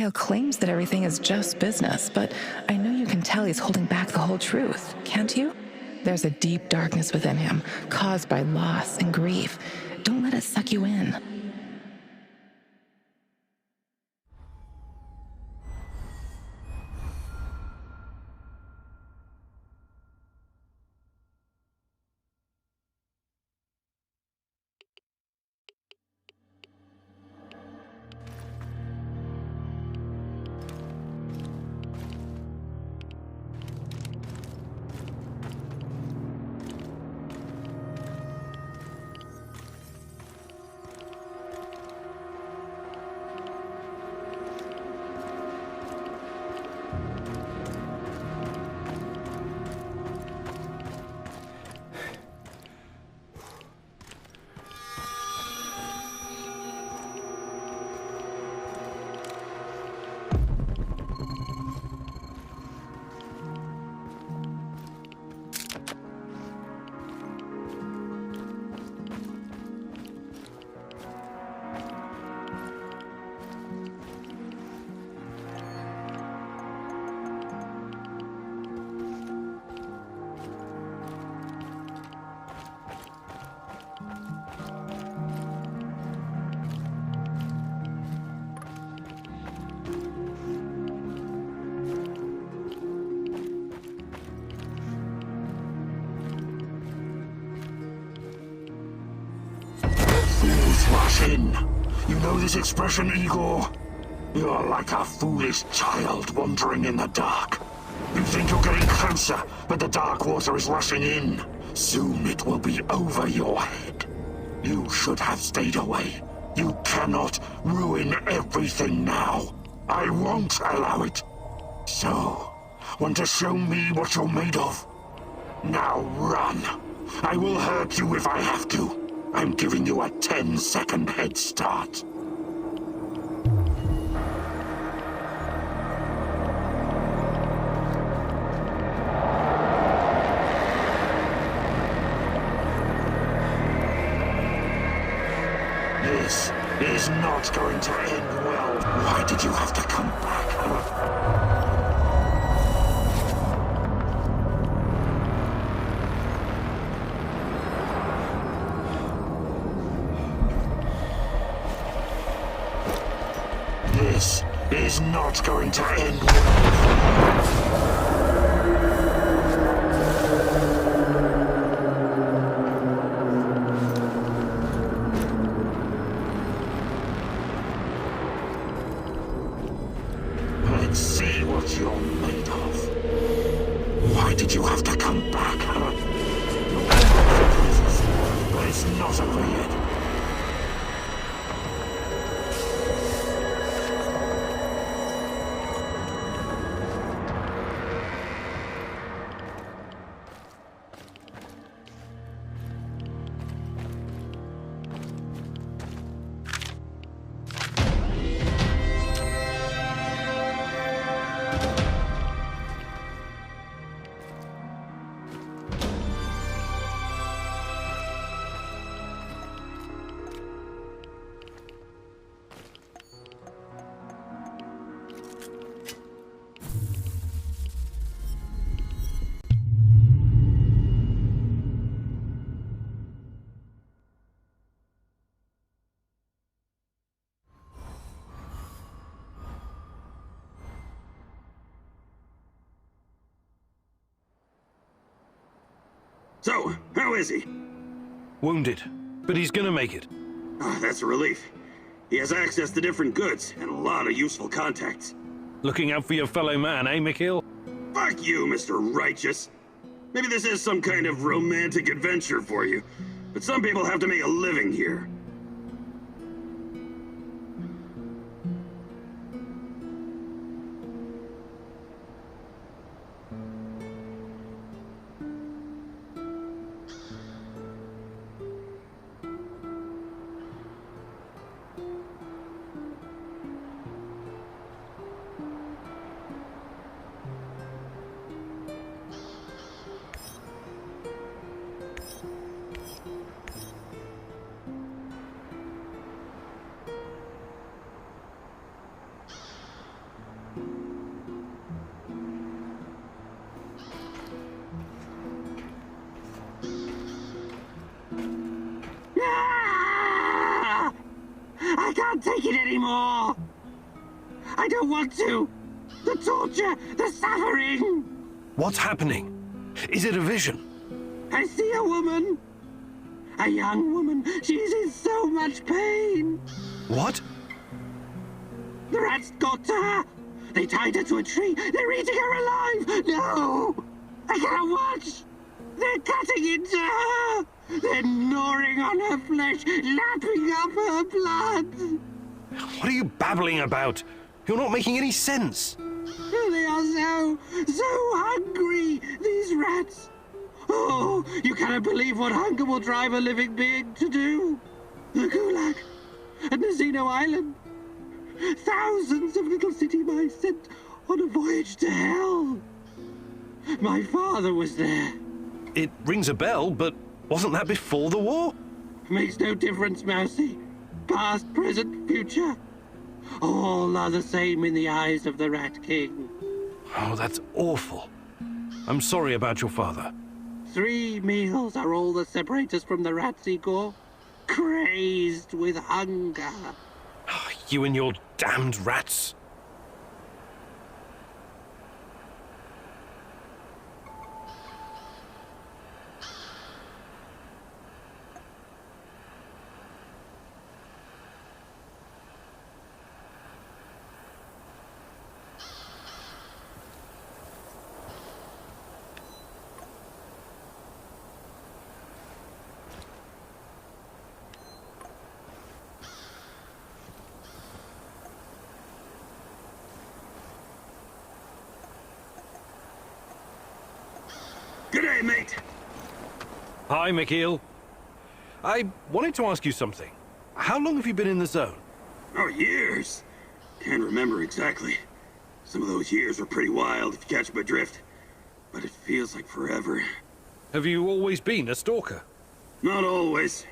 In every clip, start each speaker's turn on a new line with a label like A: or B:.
A: Mikhail claims that everything is just business, but I know you can tell he's holding back the whole truth, can't you? There's a deep darkness within him, caused by loss and grief. Don't let it suck you in.
B: Rush in. You know this expression, Igor? You're like a foolish child wandering in the dark. You think you're getting closer, but the dark water is rushing in. Soon it will be over your head. You should have stayed away. You cannot ruin everything now. I won't allow it. So, want to show me what you're made of? Now run. I will hurt you if I have to. I'm giving you a 10-second head start. This is not going to end well. Why did you have to come back, huh? This is not going to end well. Let's see what you're made of. Why did you have to come back, huh? But it's not over yet.
C: So, how is he?
D: Wounded, but he's gonna make it.
C: Ah, that's a relief. He has access to different goods and a lot of useful contacts.
D: Looking out for your fellow man, eh, Mikhail?
C: Fuck you, Mr. Righteous. Maybe this is some kind of romantic adventure for you, but some people have to make a living here. can't take it anymore. I don't want to. The torture, the suffering.
D: What's happening? Is it a vision?
C: I see a woman. A young woman. She's in so much pain.
D: What?
C: The rats got to her. They tied her to a tree. They're eating her alive. No! I can't watch. They're cutting into her. They're gnawing on her flesh, lapping up her blood.
D: What are you babbling about? You're not making any sense.
C: They are so hungry, these rats. Oh, you cannot believe what hunger will drive a living being to do. The Gulag and the Xeno Island. Thousands of little city mice sent on a voyage to hell. My father was there.
D: It rings a bell, but wasn't that before the war?
C: Makes no difference, Mousy. Past, present, future. All are the same in the eyes of the Rat King.
D: Oh, that's awful. I'm sorry about your father.
C: 3 meals are all that separate us from the rats, Igor. Crazed with hunger.
D: You and your damned rats.
C: G'day, mate.
D: Hi, Mikhail. I wanted to ask you something. How long have you been in the zone?
C: Oh, years. Can't remember exactly. Some of those years were pretty wild, if you catch my drift. But it feels like forever.
D: Have you always been a stalker?
C: Not always.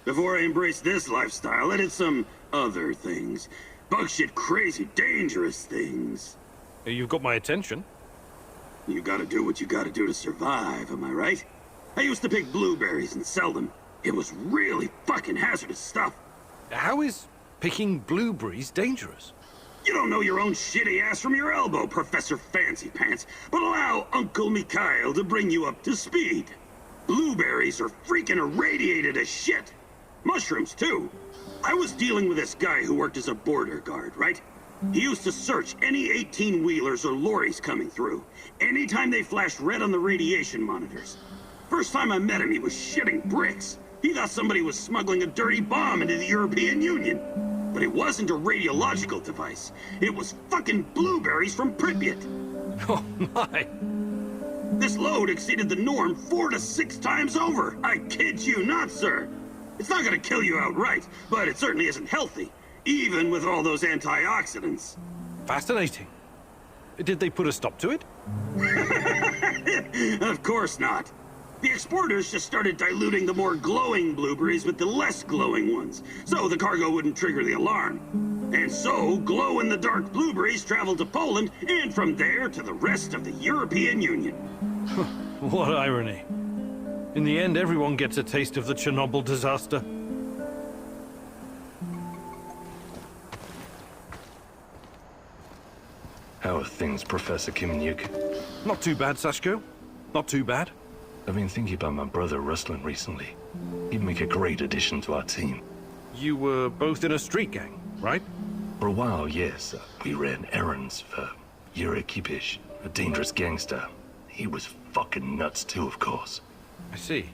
C: Before I embraced this lifestyle, I did some other things. Bug shit, crazy, dangerous things.
D: You've got my attention.
C: You gotta do what you gotta do to survive, am I right? I used to pick blueberries and sell them. It was really fucking hazardous stuff.
D: How is picking blueberries dangerous?
C: You don't know your own shitty ass from your elbow, Professor Fancy Pants, but allow Uncle Mikhail to bring you up to speed. Blueberries are freaking irradiated as shit. Mushrooms, too. I was dealing with this guy who worked as a border guard, right? He used to search any 18-wheelers or lorries coming through, anytime they flashed red on the radiation monitors. First time I met him, he was shitting bricks. He thought somebody was smuggling a dirty bomb into the European Union. But it wasn't a radiological device. It was fucking blueberries from Pripyat.
D: Oh, my.
C: This load exceeded the norm 4 to 6 times over. I kid you not, sir. It's not gonna kill you outright, but it certainly isn't healthy, even with all those antioxidants.
D: Fascinating. Did they put a stop to it?
C: Of course not. The exporters just started diluting the more glowing blueberries with the less glowing ones, so the cargo wouldn't trigger the alarm. And so, glow-in-the-dark blueberries traveled to Poland, and from there to the rest of the European Union.
D: What irony. In the end, everyone gets a taste of the Chernobyl disaster.
E: How are things, Professor Kimenyuk?
D: Not too bad, Sashko. Not too bad.
E: I've been thinking about my brother Ruslan recently. He'd make a great addition to our team.
D: You were both in a street gang, right?
E: For a while, yes. We ran errands for Yuri Kipish, a dangerous gangster. He was fucking nuts too, of course.
D: I see.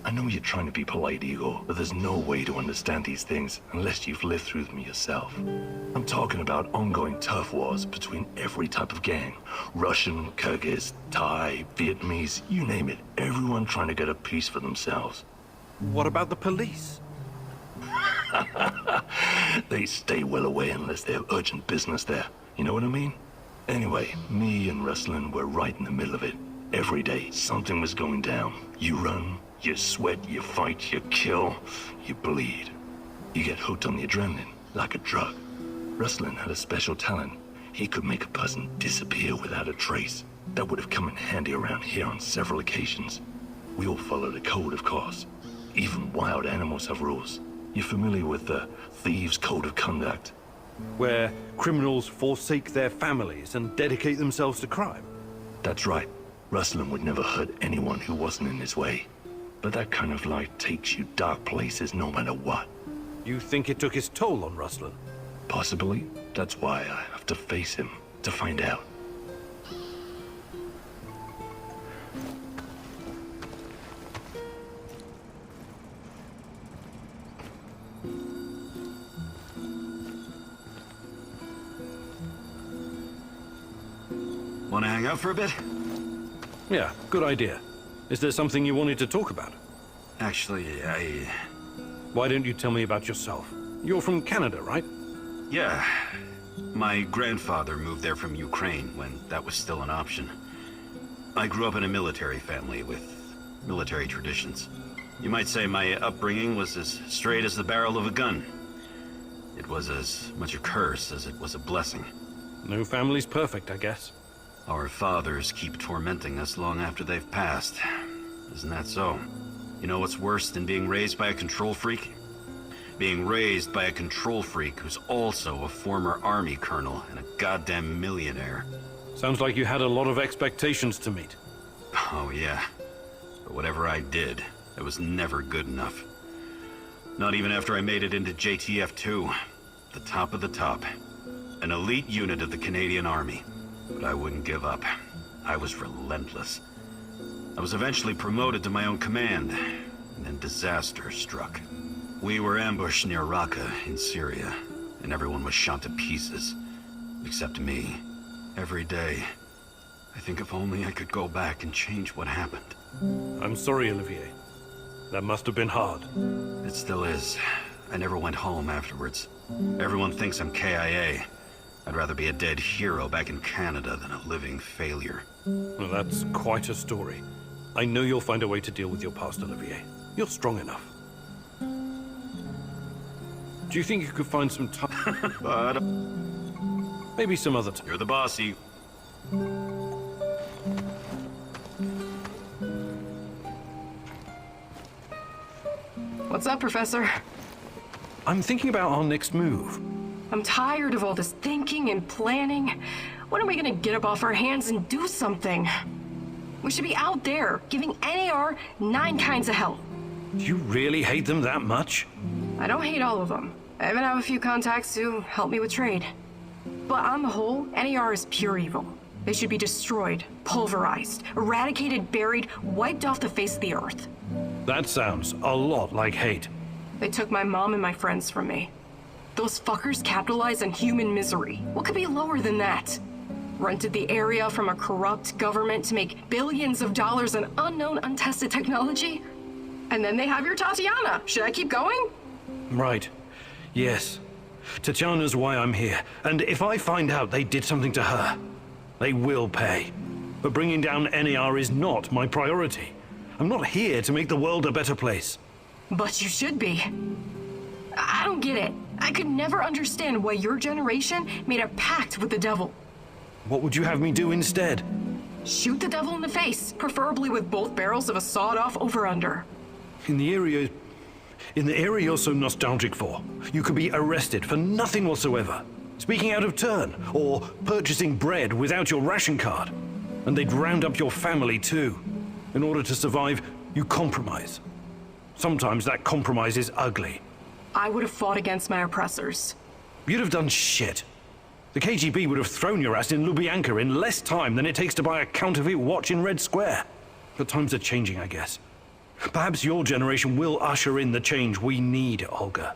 E: I know you're trying to be polite, Igor, but there's no way to understand these things unless you've lived through them yourself. I'm talking about ongoing turf wars between every type of gang. Russian, Kyrgyz, Thai, Vietnamese, you name it. Everyone trying to get a piece for themselves.
D: What about the police?
E: They stay well away unless they have urgent business there. You know what I mean? Anyway, me and Ruslan were right in the middle of it. Every day, something was going down. You run, you sweat, you fight, you kill, you bleed. You get hooked on the adrenaline, like a drug. Ruslan had a special talent. He could make a person disappear without a trace. That would have come in handy around here on several occasions. We all followed a code, of course. Even wild animals have rules. You familiar with the Thieves' Code of Conduct?
D: Where criminals forsake their families and dedicate themselves to crime.
E: That's right. Rustlin would never hurt anyone who wasn't in his way. But that kind of life takes you dark places no matter what.
D: You think it took its toll on Rustlin?
E: Possibly. That's why I have to face him, to find out.
F: Want to hang out for a bit?
D: Yeah, good idea. Is there something you wanted to talk about?
F: Actually,
D: Why don't you tell me about yourself? You're from Canada, right?
F: Yeah. My grandfather moved there from Ukraine when that was still an option. I grew up in a military family with military traditions. You might say my upbringing was as straight as the barrel of a gun. It was as much a curse as it was a blessing.
D: No family's perfect, I guess.
F: Our fathers keep tormenting us long after they've passed. Isn't that so? You know what's worse than being raised by a control freak? Being raised by a control freak who's also a former army colonel and a goddamn millionaire.
D: Sounds like you had a lot of expectations to meet.
F: Oh yeah. But whatever I did, it was never good enough. Not even after I made it into JTF-2. The top of the top. An elite unit of the Canadian Army. But I wouldn't give up. I was relentless. I was eventually promoted to my own command, and then disaster struck. We were ambushed near Raqqa in Syria, and everyone was shot to pieces. Except me. Every day. I think if only I could go back and change what happened.
D: I'm sorry, Olivier. That must have been hard.
F: It still is. I never went home afterwards. Everyone thinks I'm KIA. I'd rather be a dead hero back in Canada than a living failure.
D: Well, that's quite a story. I know you'll find a way to deal with your past, Olivier. You're strong enough. Do you think you could find some time?
F: But
D: Maybe some other time.
F: you're the bossy.
G: What's up, Professor?
D: I'm thinking about our next move.
G: I'm tired of all this thinking and planning. When are we gonna get up off our hands and do something? We should be out there, giving NAR 9 kinds of hell.
D: Do you really hate them that much?
G: I don't hate all of them. I even have a few contacts who help me with trade. But on the whole, NAR is pure evil. They should be destroyed, pulverized, eradicated, buried, wiped off the face of the earth.
D: That sounds a lot like hate.
G: They took my mom and my friends from me. Those fuckers capitalize on human misery. What could be lower than that? Rented the area from a corrupt government to make billions of dollars in unknown, untested technology? And then they have your Tatiana. Should I keep going?
D: Right. Yes. Tatiana's why I'm here. And if I find out they did something to her, they will pay. But bringing down NAR is not my priority. I'm not here to make the world a better place.
G: But you should be. I don't get it. I could never understand why your generation made a pact with the devil.
D: What would you have me do instead?
G: Shoot the devil in the face, preferably with both barrels of a sawed-off over-under.
D: In the area you're so nostalgic for, you could be arrested for nothing whatsoever. Speaking out of turn, or purchasing bread without your ration card. And they'd round up your family too. In order to survive, you compromise. Sometimes that compromise is ugly.
G: I would have fought against my oppressors.
D: You'd have done shit. The KGB would have thrown your ass in Lubyanka in less time than it takes to buy a counterfeit watch in Red Square. But times are changing, I guess. Perhaps your generation will usher in the change we need, Olga.